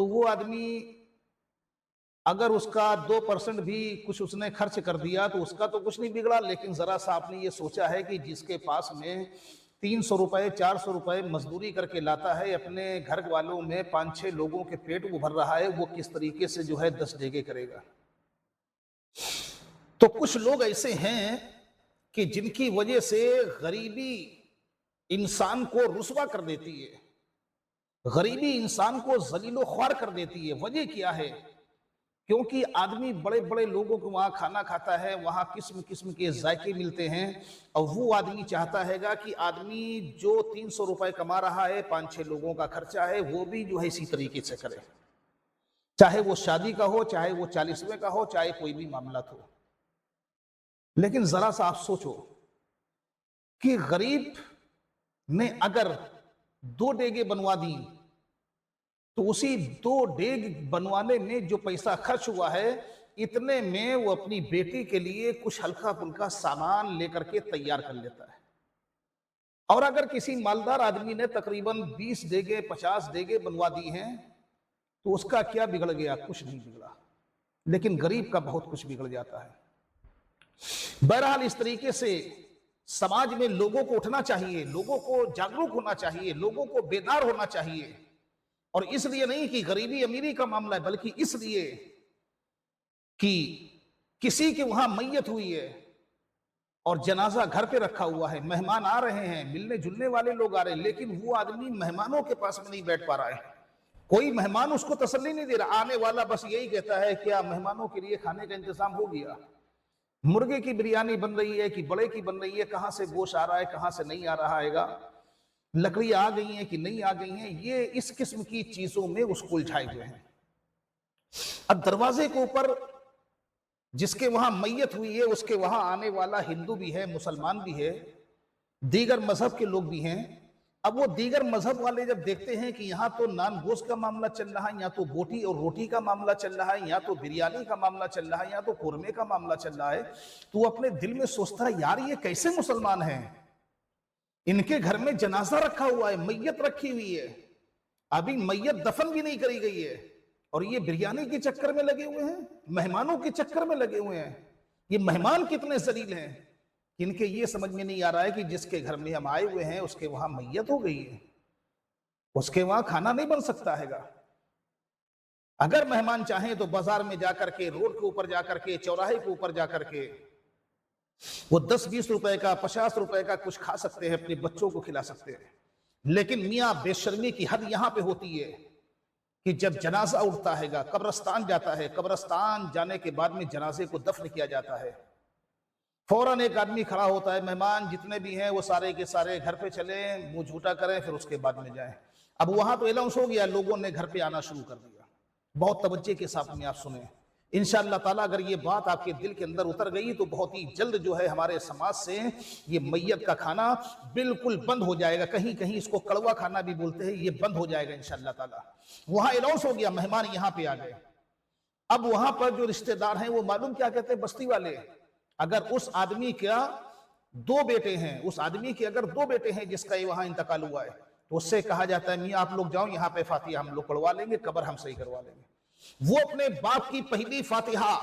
تو وہ آدمی اگر اس کا 2% بھی کچھ اس نے خرچ کر دیا تو اس کا تو کچھ نہیں بگڑا، لیکن ذرا سا آپ نے یہ سوچا ہے کہ جس کے پاس میں 300 روپے 400 روپے مزدوری کر کے لاتا ہے، اپنے گھر والوں میں 5-6 لوگوں کے پیٹ وہ بھر رہا ہے، وہ کس طریقے سے جو ہے 10 ڈیگے کرے گا؟ تو کچھ لوگ ایسے ہیں کہ جن کی وجہ سے غریبی انسان کو رسوا کر دیتی ہے، غریبی انسان کو ذلیل و خوار کر دیتی ہے۔ وجہ کیا ہے؟ کیونکہ آدمی بڑے بڑے لوگوں کو وہاں کھانا کھاتا ہے، وہاں قسم قسم کے ذائقے ملتے ہیں، اور وہ آدمی چاہتا ہے گا کہ آدمی جو 300 روپے کما رہا ہے، 5-6 لوگوں کا خرچہ ہے، وہ بھی جو ہے اسی طریقے سے کرے، چاہے وہ شادی کا ہو، چاہے وہ 40ویں کا ہو، چاہے کوئی بھی معاملات ہو۔ لیکن ذرا سا آپ سوچو کہ غریب نے اگر 2 ڈیگے بنوا دی تو اسی 2 ڈیگ بنوانے میں جو پیسہ خرچ ہوا ہے، اتنے میں وہ اپنی بیٹی کے لیے کچھ ہلکا پھلکا سامان لے کر کے تیار کر لیتا ہے۔ اور اگر کسی مالدار آدمی نے تقریباً 20 ڈیگے 50 ڈیگے بنوا دی ہیں تو اس کا کیا بگڑ گیا؟ کچھ نہیں بگڑا، لیکن غریب کا بہت کچھ بگڑ جاتا ہے۔ بہرحال اس طریقے سے سماج میں لوگوں کو اٹھنا چاہیے، لوگوں کو جاگروک ہونا چاہیے، لوگوں کو بیدار ہونا چاہیے، اور اس لیے نہیں کہ غریبی امیری کا معاملہ ہے، بلکہ اس لیے کہ کسی کے وہاں میت ہوئی ہے اور جنازہ گھر پہ رکھا ہوا ہے، مہمان آ رہے ہیں، ملنے جلنے والے لوگ آ رہے ہیں، لیکن وہ آدمی مہمانوں کے پاس میں نہیں بیٹھ پا رہا ہے، کوئی مہمان اس کو تسلی نہیں دے رہا، آنے والا بس یہی کہتا ہے کیا مہمانوں کے لیے کھانے کا انتظام ہو گیا؟ مرغے کی بریانی بن رہی ہے کہ بڑے کی بن رہی ہے، کہاں سے گوشت آ رہا ہے، کہاں سے نہیں آ رہا ہے گا، لکڑیاں آ گئی ہیں کہ نہیں آ گئی ہیں، یہ اس قسم کی چیزوں میں اس کو الجھائے ہوئے ہیں۔ اب دروازے کے اوپر جس کے وہاں میت ہوئی ہے، اس کے وہاں آنے والا ہندو بھی ہے، مسلمان بھی ہے، دیگر مذہب کے لوگ بھی ہیں۔ اب وہ دیگر مذہب والے جب دیکھتے ہیں کہ یہاں تو نان گوشت کا معاملہ چل رہا ہے، یا تو بوٹی اور روٹی کا معاملہ چل رہا ہے، یا تو بریانی کا معاملہ چل رہا ہے، یا تو قورمے کا معاملہ چل رہا ہے، تو وہ اپنے دل میں سوچتا ہے یار یہ کیسے مسلمان ہیں؟ ان کے گھر میں جنازہ رکھا ہوا ہے، میت رکھی ہوئی ہے، ابھی میت دفن بھی نہیں کری گئی ہے، اور یہ بریانی کے چکر میں لگے ہوئے ہیں، مہمانوں کے چکر میں لگے ہوئے ہیں۔ یہ مہمان کتنے ذلیل ہیں کہ ان کے یہ سمجھ میں نہیں آ رہا ہے کہ جس کے گھر میں ہم آئے ہوئے ہیں اس کے وہاں میت ہو گئی ہے، اس کے وہاں کھانا نہیں بن سکتا ہے گا۔ اگر مہمان چاہیں تو بازار میں جا کر کے، روڈ کے اوپر جا کر کے، چوراہے کے اوپر جا کر کے وہ 10-20 روپے کا 50 روپے کا کچھ کھا سکتے ہیں، اپنے بچوں کو کھلا سکتے ہیں۔ لیکن میاں بے شرمی کی حد یہاں پہ ہوتی ہے کہ جب جنازہ اٹھتا ہے گا، قبرستان جاتا ہے، قبرستان جانے کے بعد میں جنازے کو دفن کیا جاتا ہے، فوراً ایک آدمی کھڑا ہوتا ہے، مہمان جتنے بھی ہیں وہ سارے کے سارے گھر پہ چلیں، منہ جھوٹا کریں، پھر اس کے بعد میں جائیں۔ اب وہاں تو الاؤنس ہو گیا، لوگوں نے گھر پہ آنا شروع کر دیا۔ بہت توجہ کے ساتھ میں آپ سنیں، انشاءاللہ تعالیٰ اگر یہ بات آپ کے دل کے اندر اتر گئی تو بہت ہی جلد جو ہے ہمارے سماج سے یہ میت کا کھانا بالکل بند ہو جائے گا۔ کہیں کہیں اس کو کڑوا کھانا بھی بولتے ہیں، یہ بند ہو جائے گا انشاءاللہ تعالیٰ۔ وہاں الاؤنس ہو گیا، مہمان یہاں پہ آ گئے۔ اب وہاں پر جو رشتہ دار ہیں وہ معلوم کیا کہتے ہیں؟ بستی والے، اگر اس آدمی کا 2 بیٹے ہیں، اس آدمی کے اگر 2 بیٹے ہیں جس کا وہاں انتقال ہوا ہے، تو اس سے کہا جاتا ہے میاں آپ لوگ جاؤ، یہاں پہ فاتحہ ہم لوگ پڑھوا لیں گے، قبر ہم صحیح کروا لیں گے۔ وہ اپنے باپ کی پہلی فاتحہ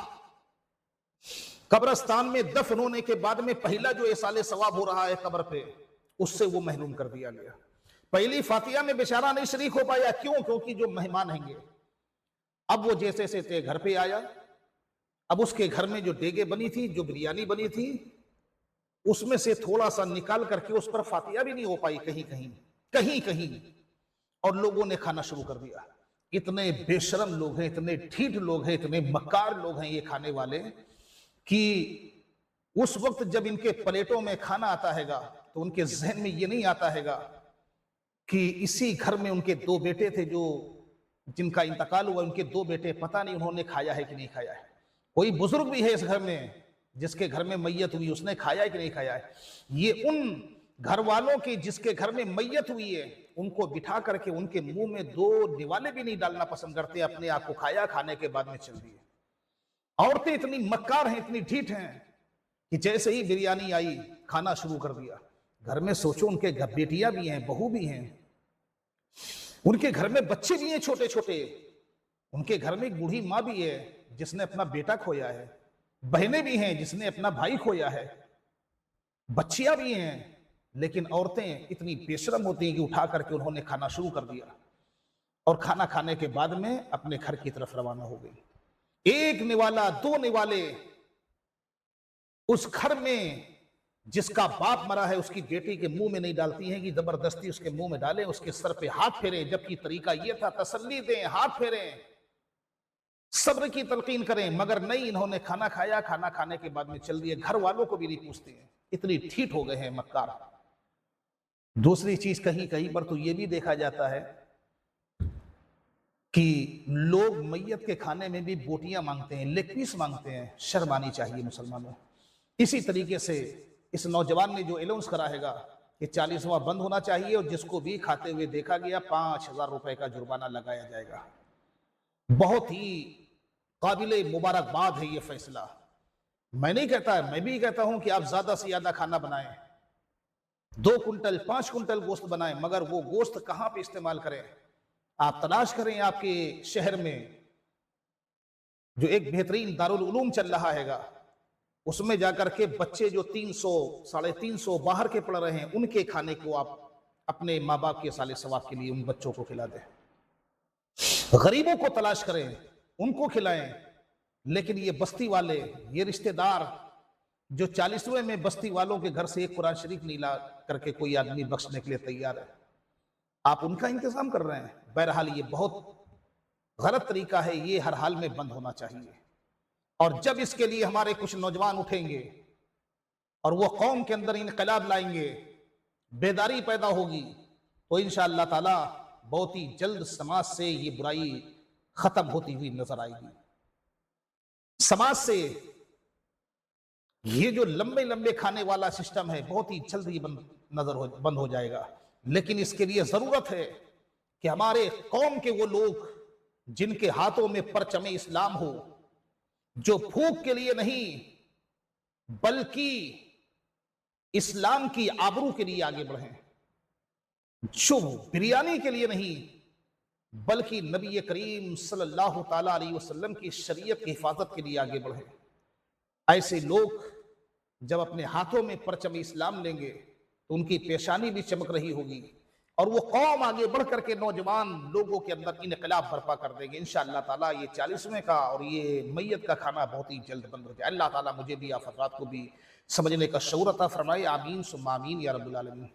قبرستان میں دفن ہونے کے بعد میں پہلا جو ایصال ثواب ہو رہا ہے قبر پہ، اس سے وہ محروم کر دیا گیا۔ پہلی فاتحہ میں بیچارہ نہیں شریک ہو پایا، کیوں؟ کیونکہ جو مہمان ہیں گے۔ اب وہ جیسے سے گھر پہ آیا، اب اس کے گھر میں جو ڈیگے بنی تھی، جو بریانی بنی تھی، اس میں سے تھوڑا سا نکال کر کے اس پر فاتحہ بھی نہیں ہو پائی، کہیں کہیں، اور لوگوں نے کھانا شروع کر دیا۔ اتنے بے شرم لوگ ہیں، اتنے ڈھیٹ لوگ ہیں، اتنے مکار لوگ ہیں یہ کھانے والے، کہ اس وقت جب ان کے پلیٹوں میں کھانا آتا ہے گا تو ان کے ذہن میں یہ نہیں آتا ہے گا کہ اسی گھر میں ان کے 2 بیٹے تھے جو جن کا انتقال ہوا، ان کے 2 بیٹے پتہ نہیں انہوں نے کھایا ہے کہ نہیں کھایا ہے۔ کوئی بزرگ بھی ہے اس گھر میں جس کے گھر میں میت ہوئی، اس نے کھایا ہے کہ نہیں کھایا ہے۔ یہ ان گھر والوں کی جس کے گھر میں میت ہوئی ہے، ان کو بٹھا کر کے ان کے منہ میں 2 نوالے بھی نہیں ڈالنا پسند کرتے، اپنے آپ کو کھایا، کھانے کے بعد میں چل دیے۔ عورتیں اتنی مکار ہیں، اتنی ڈھیٹ ہیں کہ جیسے ہی بریانی آئی کھانا شروع کر دیا۔ گھر میں سوچو ان کے گھر بیٹیاں بھی ہیں، بہو بھی ہیں، ان کے گھر میں بچے بھی ہیں چھوٹے چھوٹے، ان کے گھر میں ایک بوڑھی ماں بھی ہے جس نے اپنا بیٹا کھویا ہے، بہنیں بھی ہیں جس نے اپنا بھائی کھویا ہے، بچیاں بھی ہیں، لیکن عورتیں اتنی بے شرم ہوتی ہیں کہ اٹھا کر کے انہوں نے کھانا شروع کر دیا اور کھانا کھانے کے بعد میں اپنے گھر کی طرف روانہ ہو گئی۔ ایک نوالا، دو نوالے اس گھر میں جس کا باپ مرا ہے اس کی بیٹی کے منہ میں نہیں ڈالتی ہیں کہ زبردستی اس کے منہ میں ڈالیں، اس کے سر پہ ہاتھ پھیریں، جبکہ طریقہ یہ تھا تسلی دیں، ہاتھ پھیریں، صبر کی تلقین کریں، مگر نہیں، انہوں نے کھانا کھایا، کھانا کھانے کے بعد میں چل دیے، گھر والوں کو بھی نہیں پوچھتے ہیں، اتنی ٹھیٹ ہو گئے ہیں مکار۔ دوسری چیز کہیں کہیں پر تو یہ بھی دیکھا جاتا ہے کہ لوگ میت کے کھانے میں بھی بوٹیاں مانگتے ہیں، لیگ پیس مانگتے ہیں، شرم آنی چاہیے مسلمانوں۔ اسی طریقے سے اس نوجوان نے جو الاؤنس کرا ہے گا کہ 40واں بند ہونا چاہیے اور جس کو بھی کھاتے ہوئے دیکھا گیا 5000 روپے کا جرمانہ لگایا جائے گا۔ بہت ہی قابل مبارکباد ہے یہ فیصلہ۔ میں نہیں کہتا، میں بھی کہتا ہوں کہ آپ زیادہ سے زیادہ کھانا بنائیں، 2 کنٹل 5 کنٹل گوشت بنائیں، مگر وہ گوشت کہاں پہ استعمال کریں؟ آپ تلاش کریں آپ کے شہر میں جو ایک بہترین دارالعلوم چل رہا ہے گا، اس میں جا کر کے بچے جو 300 350 باہر کے پڑھ رہے ہیں ان کے کھانے کو آپ اپنے ماں باپ کے صالح ثواب کے لیے ان بچوں کو کھلا دیں۔ غریبوں کو تلاش کریں، ان کو کھلائیں۔ لیکن یہ بستی والے، یہ رشتہ دار جو 40ویں میں بستی والوں کے گھر سے ایک قرآن شریف نہیں لا کر کے کوئی آدمی بخشنے کے لیے تیار ہے، آپ ان کا انتظام کر رہے ہیں۔ بہرحال یہ بہت غلط طریقہ ہے، یہ ہر حال میں بند ہونا چاہیے۔ اور جب اس کے لیے ہمارے کچھ نوجوان اٹھیں گے اور وہ قوم کے اندر انقلاب لائیں گے، بیداری پیدا ہوگی، تو انشاءاللہ تعالی بہت ہی جلد سماج سے یہ برائی ختم ہوتی ہوئی نظر آئے گی۔ سماج سے یہ جو لمبے لمبے کھانے والا سسٹم ہے بہت ہی جلد ہی بند ہو جائے گا۔ لیکن اس کے لیے ضرورت ہے کہ ہمارے قوم کے وہ لوگ جن کے ہاتھوں میں پرچم اسلام ہو، جو بھوک کے لیے نہیں بلکہ اسلام کی آبرو کے لیے آگے بڑھیں، جو بریانی کے لیے نہیں بلکہ نبی کریم صلی اللہ تعالی علیہ وسلم کی شریعت کی حفاظت کے لیے آگے بڑھیں۔ ایسے لوگ جب اپنے ہاتھوں میں پرچم اسلام لیں گے تو ان کی پیشانی بھی چمک رہی ہوگی، اور وہ قوم آگے بڑھ کر کے نوجوان لوگوں کے اندر انقلاب برپا کر دیں گے انشاءاللہ تعالیٰ۔ یہ 40ویں کا اور یہ میت کا کھانا بہت ہی جلد بند ہو جائے۔ اللہ تعالیٰ مجھے بھی آپ حضرات کو بھی سمجھنے کا شعور عطا فرمائے، آمین ثم آمین یا رب العالمین۔